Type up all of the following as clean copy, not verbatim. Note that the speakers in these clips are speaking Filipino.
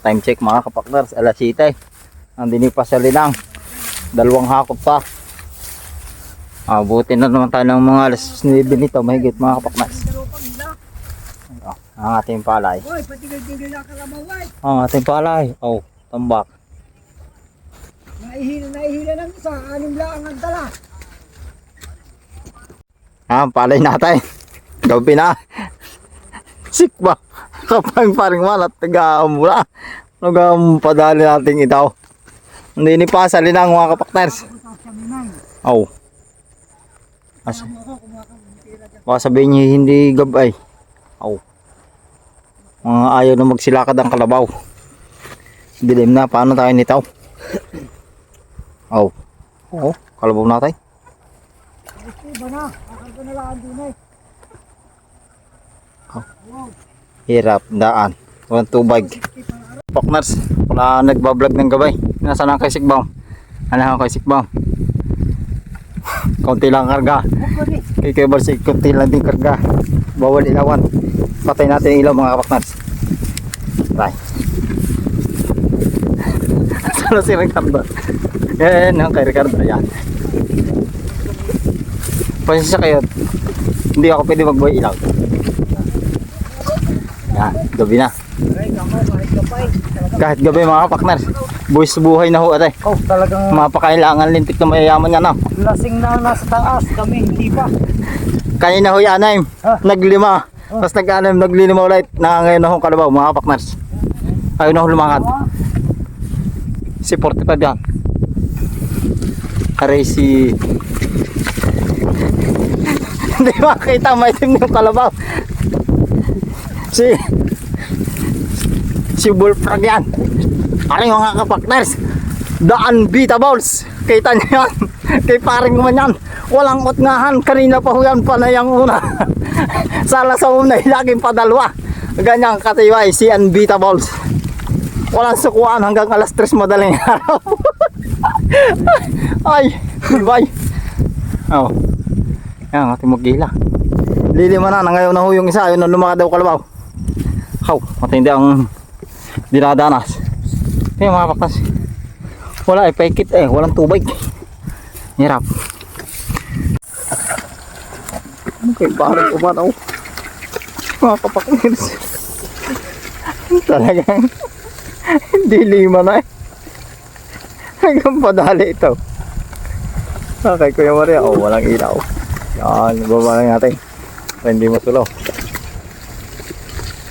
Time check mga kapakners, alas 7. Nandini pa sa linang. 2 hakot pa. Buti na naman tayo ng mga alas 9 nito, mahigit mga kapakners. Ang ating palay. Ang ating palay. Tambak. Naihila ng isa, 6 lang ang dala. Palay natin. Gabi na. Sikba. Kapag paring malat, taga-amula. Nagapadali natin ito. Hindi ni pa sa linang mga kapakners. Baka sabihin niyo hindi gabay. Mga ayaw na magsilakad ang kalabaw. Dilim na, paano tayo nito? Kalabaw natin. Hirap, daan. Walang tubig. Pakners, wala nagbablog ng gabay. Nasaan ang kay Sikbam? Ano ang kay Sikbam? Konti lang karga. Kay Barsik, konti lang din karga. Bawal ilawan. Patay natin yung ilaw mga kapakners. Bye. Sana si Ricardo. Yan ang kay Ricardo. Yan. Pasensya kayo. Hindi ako pwede magbuhay ilaw. Yan, gabi na. Kahit gabi mga kapakners. Buwis buhay na ho ate. Talagang mapakailangan lintik na mayayaman yan na. lasing na nasa taas, kami hindi pa. Kanina ho yan naglima. Tapos naglilima ulit. Nangangayon na ho kalabaw mga kapakners. Ayaw na ho lumakad. Si 45 yan. Aray si hindi makita, maitim yung kalabaw. Si bullfrog yan. Aray mga kapakners, daan beatables. Kita niyo yan. Kay paring man yan. Walang utngahan. Kanina pa ho yan panayang una. Sala sa una laging padalwa. Ganyang katiway si unbeatables. Walang sukuan hanggang alas 3 madaling araw. Ay, bye. Yan, ating magila. Lilima na ngayon na ho yung isa. Ayun na lumakad daw kalabaw. Matindi ang dinadanas. Yan mga kapakners. Wala paikit walang tubig. Hirap. Okay, parang umanaw. Mga kapakners. Talagang hindi lima na hanggang padali ito. Okay, Kuya Maria. Walang ilaw. Yan, baba lang natin. Hindi masulo.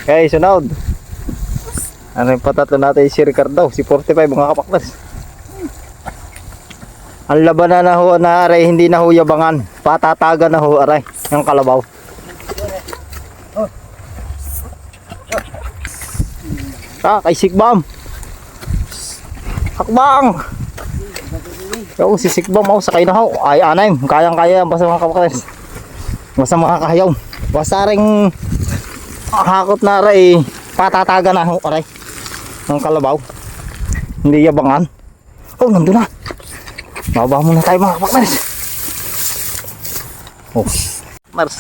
Okay, sunod. Ano yung patatlo natin si Ricardo, si 45 mga kapakners. Ang labanan na ho na aray, hindi na ho yabangan. Patataga na ho aray, yung kalabaw. Kay Sikbam. Hakbang. Si Sikbam sakay na ho. Ay anay, kayang-kaya basta mga kapakners. Basta makakahayaw. Basta ring hakot na aray, patataga na ho aray. Ang kalabaw. Hindi yabangan. Nandun na. Baba muna tayo mga kapakners.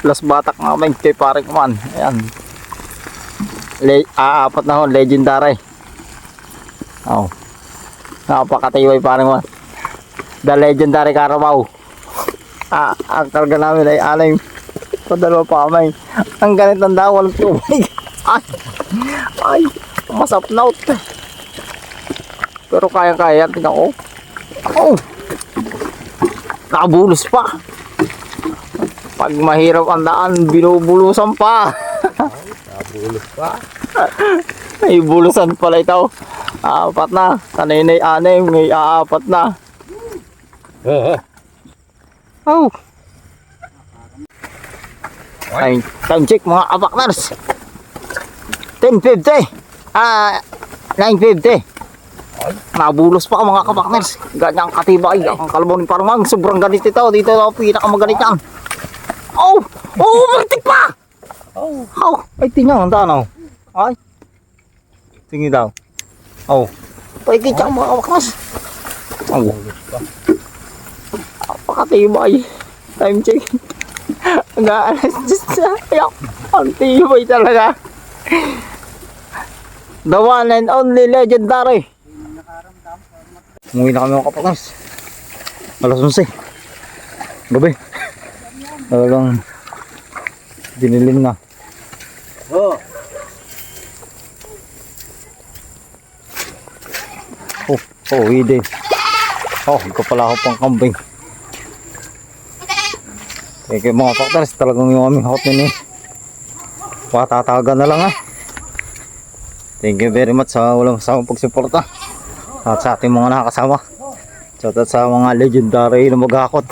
Last batak namin kay paring man. Ayan. Apat na ho, legendary. Napakatiway paring man. The legendary Carabao. Ang karga namin ay aning padalawa pa kami. Ang ganit ng dawal tubig. Ay, masapnaut. Pero kaya-kaya, tingnan ko. Nakabulos pa. Pag mahirap ang daan, binubulusan pa. Nakabulos pa. May bulusan pala ito. 4 na. Kanina 6, may 4 na. Time check mga kapakners. 10:50. 9:50. Nabulos pa mga kapakners. Ganyang katibay ang kalabaw ni Parmang. Sobrang ganit ito. Dito ako pinakamaganit yan. Bertik pa. Ay tingnan ang daan. Ay tingin daw. Paikit siya mga kapakners. Napakatibay. Time check. Ang tibay talaga. The one and only legendary. Umuwi na kami mga kapatid. Alas 11. Gabi. Talagang dinilim na. Oo. Uwi din. Ito pala ako pang kambing. Thank you mga kapatid. Talagang yung aming hot din eh. Patatagan na lang Thank you very much sa walang kasamang pagsuporta. At sa ating mga nakakasama. At sa mga legendary na maghakot.